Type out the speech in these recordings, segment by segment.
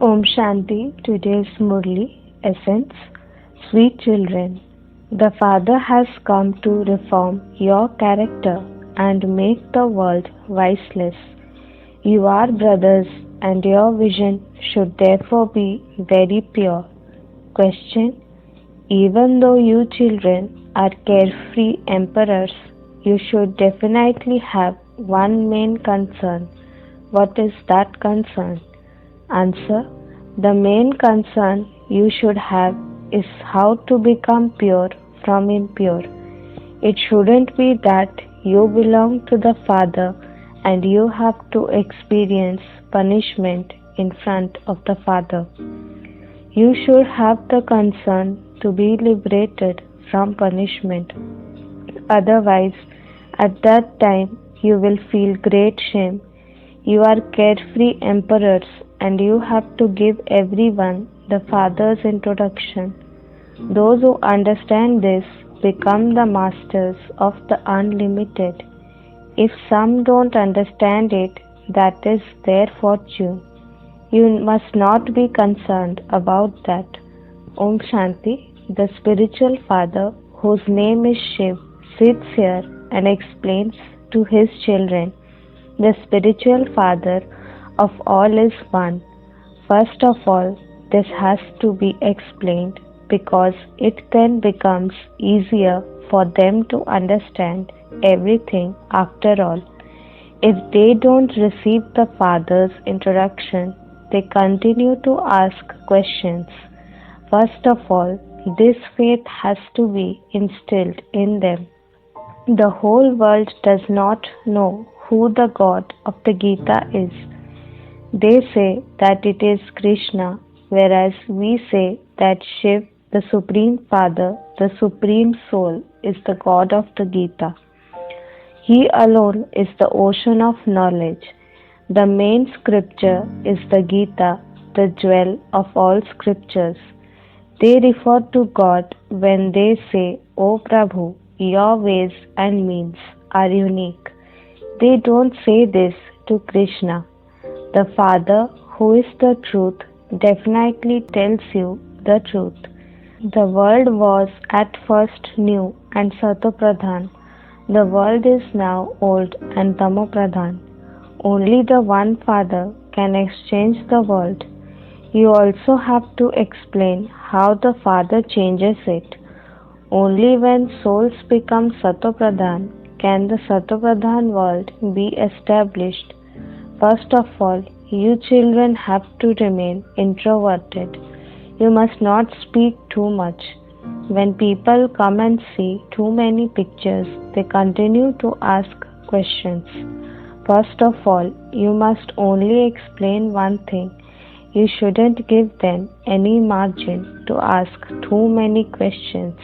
Om Shanti. Today's Murli Essence. Sweet children, the Father has come to reform your character and make the world wiseless. You are brothers, and your vision should therefore be very pure. Question: even though you children are carefree emperors, you should definitely have one main concern. What is that concern? Answer: the main concern you should have is how to become pure from impure. It shouldn't be that you belong to the Father and you have to experience punishment in front of the Father. You should have the concern to be liberated from punishment. Otherwise, at that time you will feel great shame. You are carefree emperors and you have to give everyone the Father's introduction. Those who understand this become the masters of the unlimited. If some don't understand it, that is their fortune. You must not be concerned about that. Om Shanti. The spiritual father, whose name is Shiv, sits here and explains to his children. The spiritual father of all is one. First of all, this has to be explained because it then becomes easier for them to understand everything after all. If they don't receive the Father's introduction, they continue to ask questions. First of all, this faith has to be instilled in them. The whole world does not know who the God of the Gita is. They say that it is Krishna, whereas we say that Shiv, the Supreme Father, the Supreme Soul, is the God of the Gita. He alone is the ocean of knowledge. The main scripture is the Gita, the jewel of all scriptures. They refer to God when they say, O Prabhu, your ways and means are unique. They don't say this to Krishna. The Father, who is the truth, definitely tells you the truth. The world was at first new and Satopradhan. The world is now old and Tamopradhan. Only the one Father can exchange the world. You also have to explain how the Father changes it. Only when souls become Satopradhan can the Satopradhan world be established. First of all, you children have to remain introverted. You must not speak too much. When people come and see too many pictures, they continue to ask questions. First of all, you must only explain one thing. You shouldn't give them any margin to ask too many questions.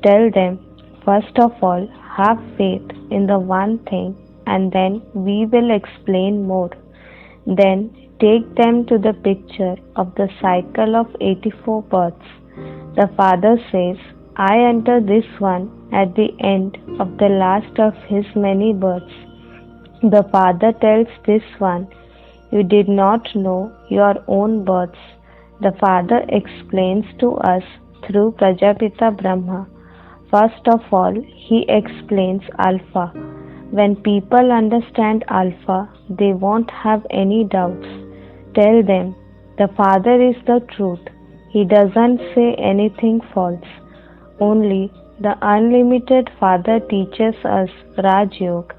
Tell them, first of all, have faith in the one thing and then we will explain more. Then take them to the picture of the cycle of 84 births. The Father says, I enter this one at the end of the last of his many births. The Father tells this one, you did not know your own births. The Father explains to us through Prajapita Brahma. First of all, he explains Alpha. When people understand Alpha, they won't have any doubts. Tell them, the Father is the truth. He doesn't say anything false. Only the unlimited Father teaches us Raj Yoga.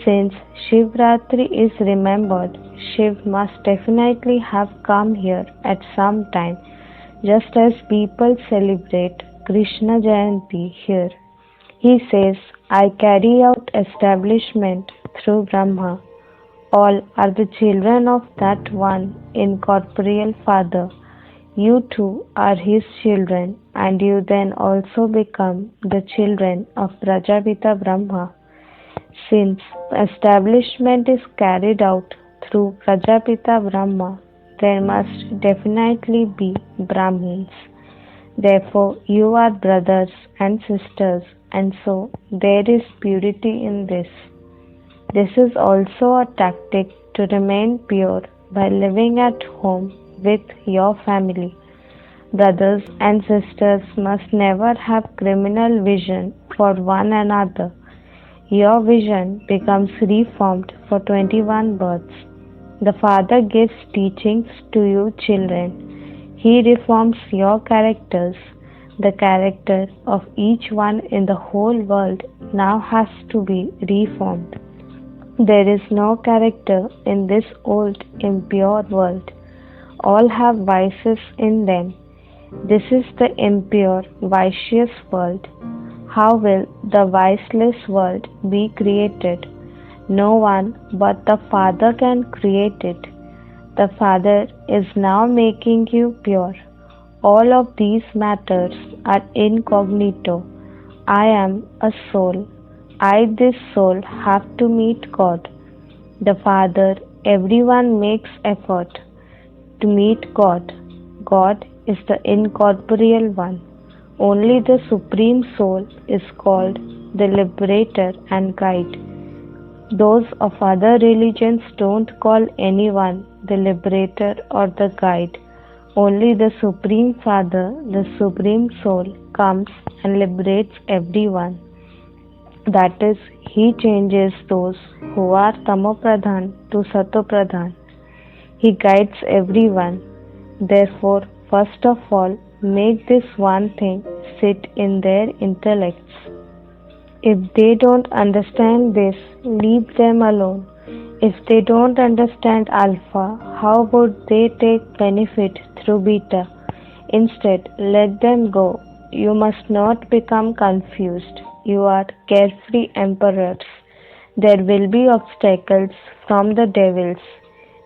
Since Shivratri is remembered, Shiv must definitely have come here at some time, just as people celebrate Krishna Jayanti here. He says, I carry out establishment through Brahma. All are the children of that one incorporeal Father. You too are his children, and you then also become the children of Prajapita Brahma. Since establishment is carried out through Prajapita Brahma, there must definitely be Brahmins. Therefore, you are brothers and sisters, and so there is purity in this. This is also a tactic to remain pure by living at home with your family. Brothers and sisters must never have criminal vision for one another. Your vision becomes reformed for 21 births. The Father gives teachings to you children. He reforms your characters. The character of each one in the whole world now has to be reformed. There is no character in this old impure world. All have vices in them. This is the impure, vicious world. How will the viceless world be created? No one but the Father can create it. The Father is now making you pure. All of these matters are incognito. I am a soul. I, this soul, have to meet God. The Father, everyone makes effort to meet God. God is the incorporeal one. Only the Supreme Soul is called the Liberator and Guide. Those of other religions don't call anyone the Liberator or the Guide. Only the Supreme Father, the Supreme Soul, comes and liberates everyone. That is, He changes those who are Tamopradhan to Satopradhan. He guides everyone. Therefore, first of all, make this one thing sit in their intellects. If they don't understand this, leave them alone. If they don't understand alpha, how would they take benefit through beta? Instead, let them go. You must not become confused. You are carefree emperors. There will be obstacles from the devils.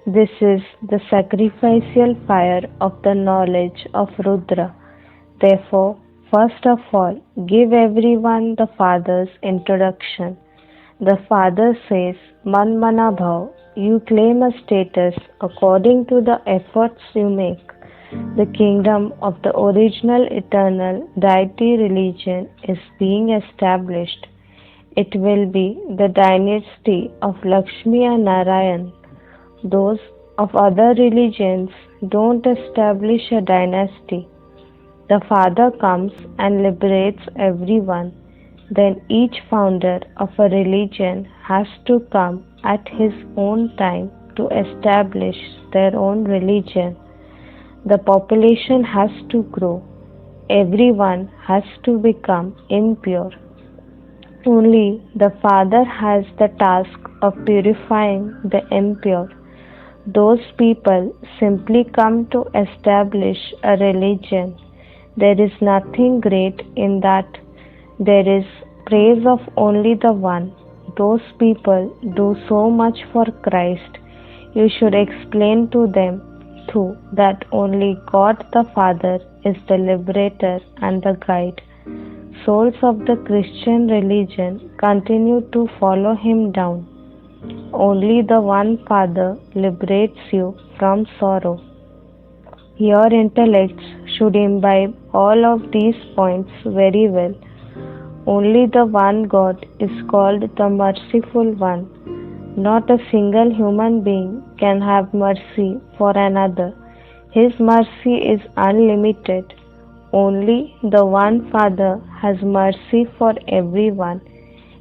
This is the sacrificial fire of the knowledge of Rudra. Therefore, first of all, give everyone the Father's introduction. The Father says, Man Mana Bhav, you claim a status according to the efforts you make. The kingdom of the original eternal deity religion is being established. It will be the dynasty of Lakshmi and Narayan. Those of other religions don't establish a dynasty. The Father comes and liberates everyone. Then each founder of a religion has to come at his own time to establish their own religion. The population has to grow. Everyone has to become impure. Only the Father has the task of purifying the impure. Those people simply come to establish a religion. There is nothing great in that. There is praise of only the one. Those people do so much for Christ. You should explain to them too that only God the Father is the liberator and the guide. Souls of the Christian religion continue to follow him down. Only the one Father liberates you from sorrow. Your intellects should imbibe all of these points very well. Only the one God is called the Merciful One. Not a single human being can have mercy for another. His mercy is unlimited. Only the one Father has mercy for everyone.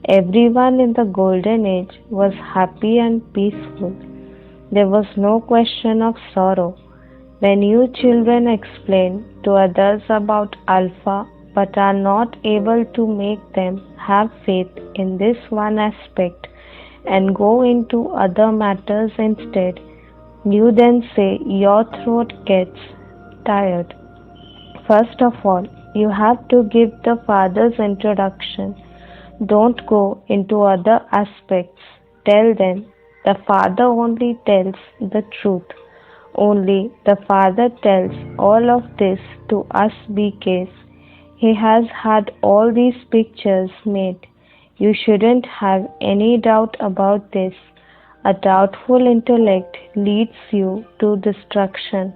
Everyone in the Golden Age was happy and peaceful. There was no question of sorrow. When you children explain to others about Alpha but are not able to make them have faith in this one aspect and go into other matters instead, you then say your throat gets tired. First of all, you have to give the Father's introduction. Don't go into other aspects. Tell them the Father only tells the truth. Only the Father tells all of this to us BKs. He has had all these pictures made. You shouldn't have any doubt about this. A doubtful intellect leads you to destruction.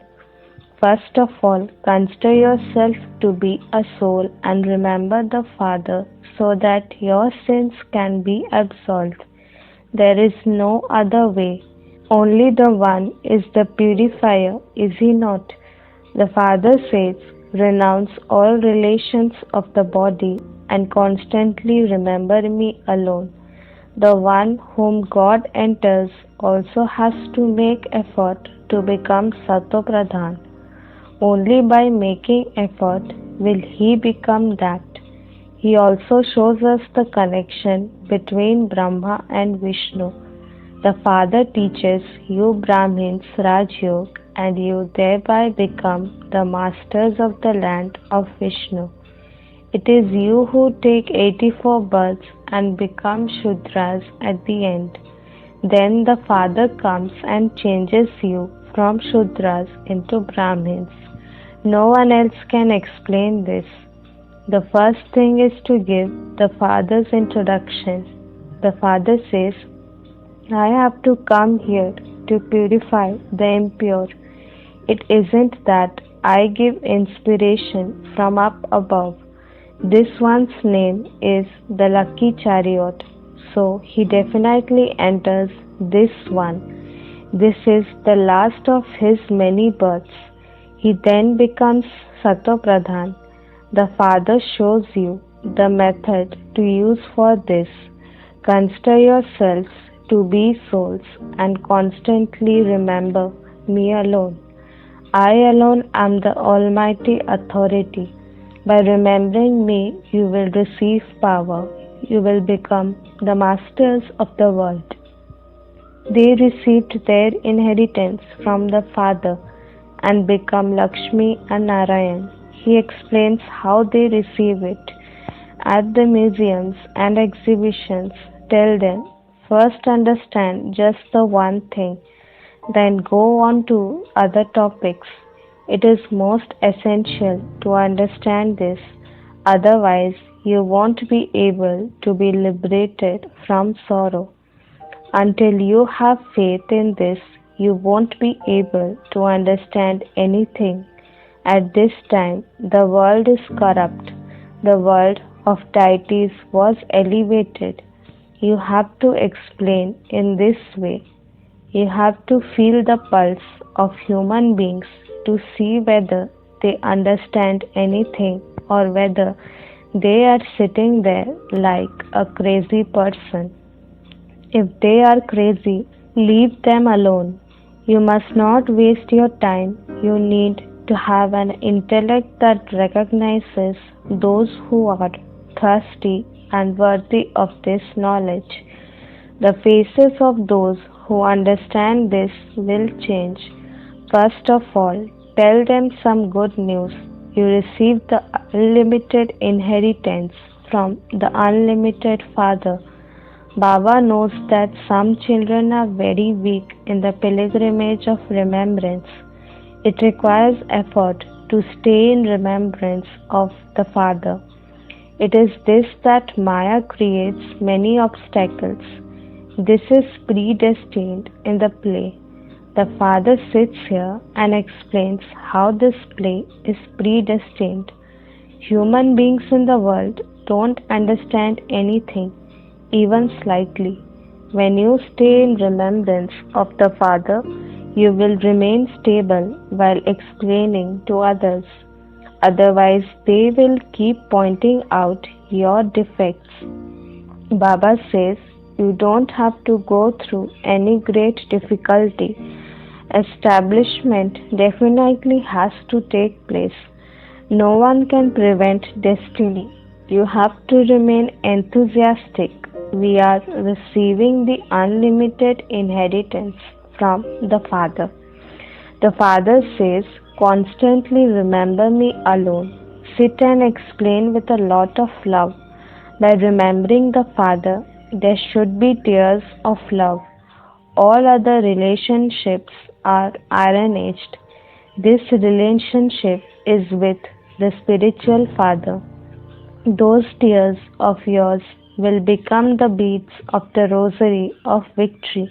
First of all, consider yourself to be a soul and remember the Father so that your sins can be absolved. There is no other way. Only the One is the purifier, is he not? The Father says, renounce all relations of the body and constantly remember me alone. The one whom God enters also has to make effort to become Satopradhan. Only by making effort will he become that. He also shows us the connection between Brahma and Vishnu. The Father teaches you Brahmins Raj Yoga and you thereby become the masters of the land of Vishnu. It is you who take 84 births and become Shudras at the end. Then the Father comes and changes you from Shudras into Brahmins. No one else can explain this. The first thing is to give the Father's introduction. The Father says, I have to come here to purify the impure. It isn't that I give inspiration from up above. This one's name is the lucky chariot, so he definitely enters this one. This is the last of his many births. He then becomes Satopradhan. The Father shows you the method to use for this. Consider yourselves to be souls and constantly remember me alone. I alone am the Almighty Authority. By remembering me, you will receive power. You will become the masters of the world. They received their inheritance from the Father and become Lakshmi and Narayan. He explains how they receive it. At the museums and exhibitions, tell them, first understand just the one thing, then go on to other topics. It is most essential to understand this, otherwise, you won't be able to be liberated from sorrow. Until you have faith in this, you won't be able to understand anything. At this time, the world is corrupt. The world of deities was elevated. You have to explain in this way. You have to feel the pulse of human beings to see whether they understand anything or whether they are sitting there like a crazy person. If they are crazy, leave them alone. You must not waste your time. You need to have an intellect that recognizes those who are thirsty and worthy of this knowledge. The faces of those who understand this will change. First of all, tell them some good news. You receive the unlimited inheritance from the unlimited Father. Baba knows that some children are very weak in the pilgrimage of remembrance. It requires effort to stay in remembrance of the Father. It is this that Maya creates many obstacles. This is predestined in the play. The Father sits here and explains how this play is predestined. Human beings in the world don't understand anything, even slightly. When you stay in remembrance of the Father, you will remain stable while explaining to others. Otherwise, they will keep pointing out your defects. Baba says you don't have to go through any great difficulty. Establishment definitely has to take place. No one can prevent destiny. You have to remain enthusiastic. We are receiving the unlimited inheritance from the Father. The Father says, constantly remember me alone. Sit and explain with a lot of love. By remembering the Father, there should be tears of love. All other relationships are iron aged. This relationship is with the spiritual Father. Those tears of yours will become the beads of the rosary of victory.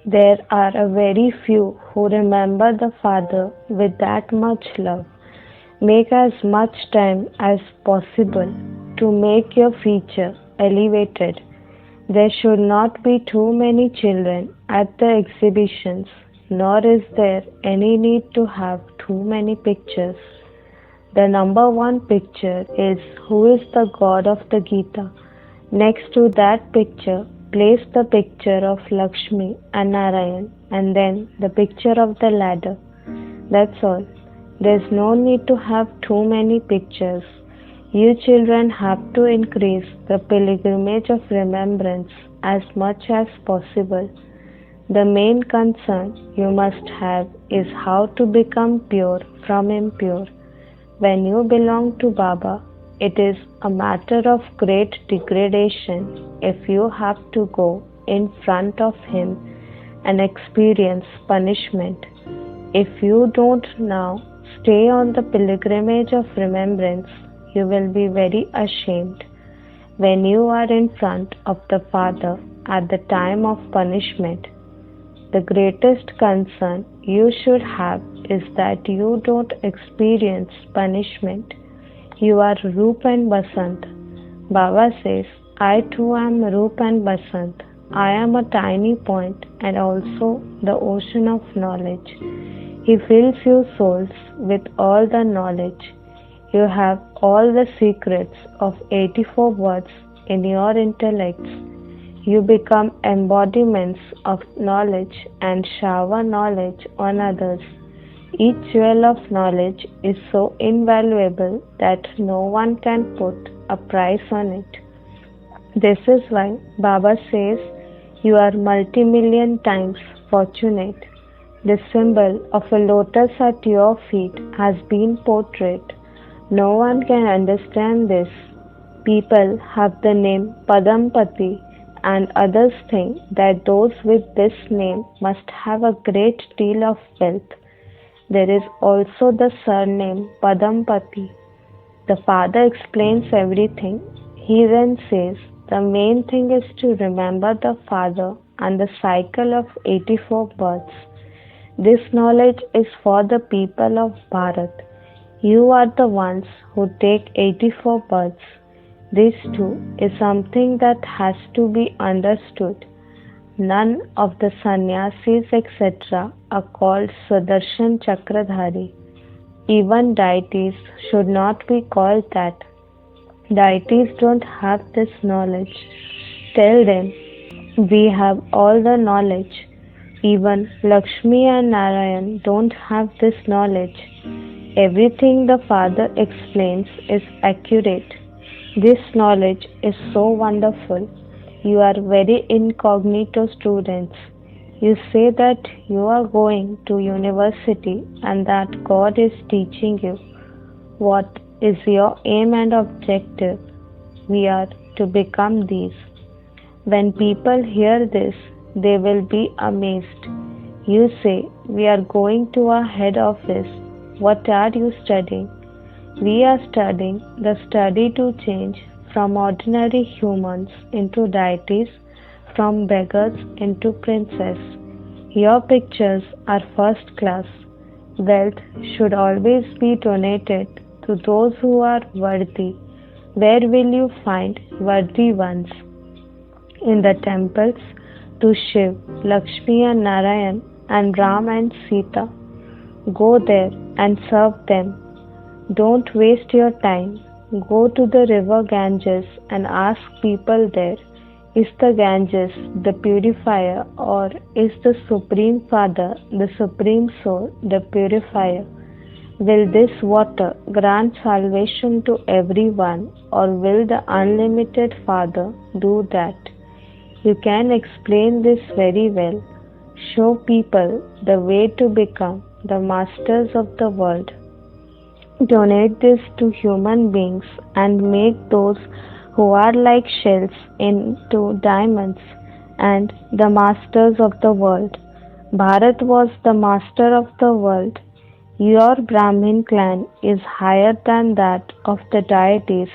There are a very few who remember the Father with that much love. Make as much time as possible to make your future elevated. There should not be too many children at the exhibitions, nor is there any need to have too many pictures. The number one picture is who is the god of the Gita. Next to that picture, place the picture of Lakshmi and Narayan and then the picture of the ladder. That's all. There's no need to have too many pictures. You children have to increase the pilgrimage of remembrance as much as possible. The main concern you must have is how to become pure from impure. When you belong to Baba, it is a matter of great degradation if you have to go in front of him and experience punishment. If you don't now stay on the pilgrimage of remembrance, you will be very ashamed when you are in front of the Father at the time of punishment. The greatest concern you should have is that you don't experience punishment. You are Roop and Basant. Baba says, I too am Roop and Basant. I am a tiny point and also the ocean of knowledge. He fills you souls with all the knowledge. You have all the secrets of 84 words in your intellects. You become embodiments of knowledge and shower knowledge on others. Each jewel of knowledge is so invaluable that no one can put a price on it. This is why Baba says you are multi-million times fortunate. The symbol of a lotus at your feet has been portrayed. No one can understand this. People have the name Padampati and others think that those with this name must have a great deal of wealth. There is also the surname Padampati. The Father explains everything. He then says the main thing is to remember the Father and the cycle of 84 births. This knowledge is for the people of Bharat. You are the ones who take 84 births. This too is something that has to be understood. None of the sannyasis etc. are called Sudarshan Chakradhari. Even deities should not be called that. Deities don't have this knowledge. Tell them, we have all the knowledge. Even Lakshmi and Narayan don't have this knowledge. Everything the Father explains is accurate. This knowledge is so wonderful. You are very incognito students. You say that you are going to university and that God is teaching you. What is your aim and objective? We are to become these. When people hear this, they will be amazed. You say, we are going to our head office. What are you studying? We are studying the study to change from ordinary humans into deities, from beggars into princes. Your pictures are first class. Wealth should always be donated to those who are worthy. Where will you find worthy ones? In the temples to Shiv, Lakshmi and Narayan and Ram and Sita. Go there and serve them. Don't waste your time. Go to the river Ganges and ask people there, is the Ganges the purifier or is the Supreme Father, the Supreme Soul, the purifier? Will this water grant salvation to everyone or will the unlimited Father do that? You can explain this very well. Show people the way to become the masters of the world. Donate this to human beings and make those who are like shells into diamonds and the masters of the world. Bharat was the master of the world. Your Brahmin clan is higher than that of the deities.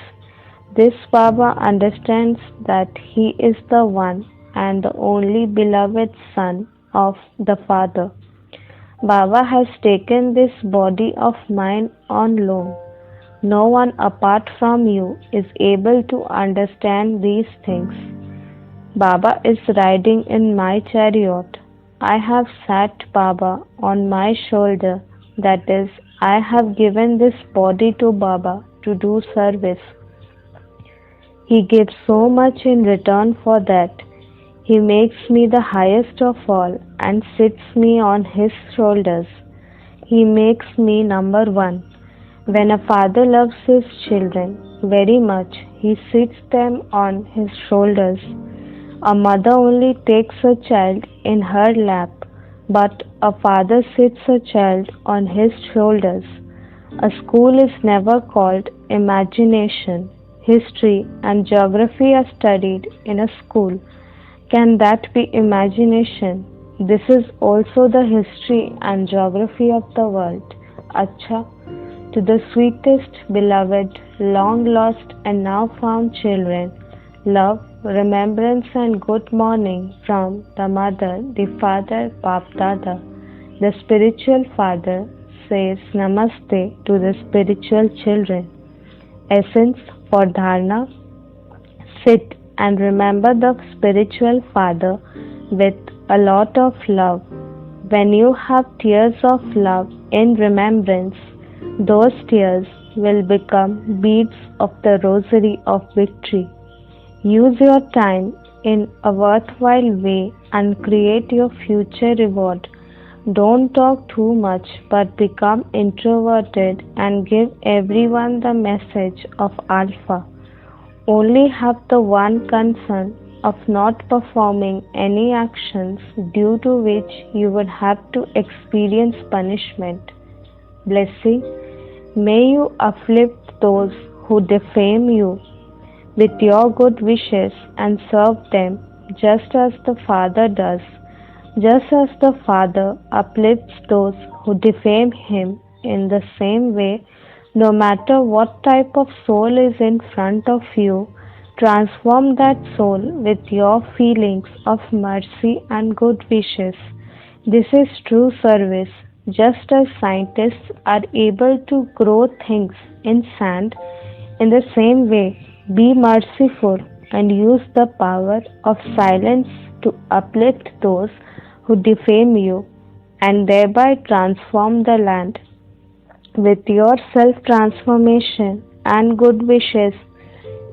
This Baba understands that he is the one and the only beloved son of the Father. Baba has taken this body of mine on loan. No one apart from you is able to understand these things. Baba is riding in my chariot. I have sat Baba on my shoulder. That is, I have given this body to Baba to do service. He gives so much in return for that. He makes me the highest of all and sits me on his shoulders. He makes me number one. When a father loves his children very much, he sits them on his shoulders. A mother only takes a child in her lap, but a father sits a child on his shoulders. A school is never called imagination. History and geography are studied in a school. Can that be imagination? This is also the history and geography of the world. Acha, to the sweetest, beloved, long lost and now found children, love, remembrance and good morning from the mother, the father, Bap Dada. The spiritual father says Namaste to the spiritual children. Essence for Dharana: sit and remember the spiritual father with a lot of love. When you have tears of love in remembrance, those tears will become beads of the rosary of victory. Use your time in a worthwhile way and create your future reward. Don't talk too much but become introverted and give everyone the message of Alpha. Only have the one concern of not performing any actions due to which you would have to experience punishment. Blessing: may you uplift those who defame you with your good wishes and serve them just as the Father does. Just as the Father uplifts those who defame him, in the same way, no matter what type of soul is in front of you, transform that soul with your feelings of mercy and good wishes. This is true service. Just as scientists are able to grow things in sand, in the same way, be merciful and use the power of silence to uplift those who defame you and thereby transform the land. With your self transformation and good wishes,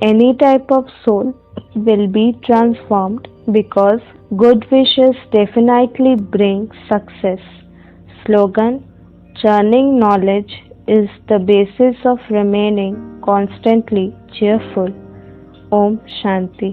any type of soul will be transformed because good wishes definitely bring success. Slogan: churning knowledge is the basis of remaining constantly cheerful. Om Shanti.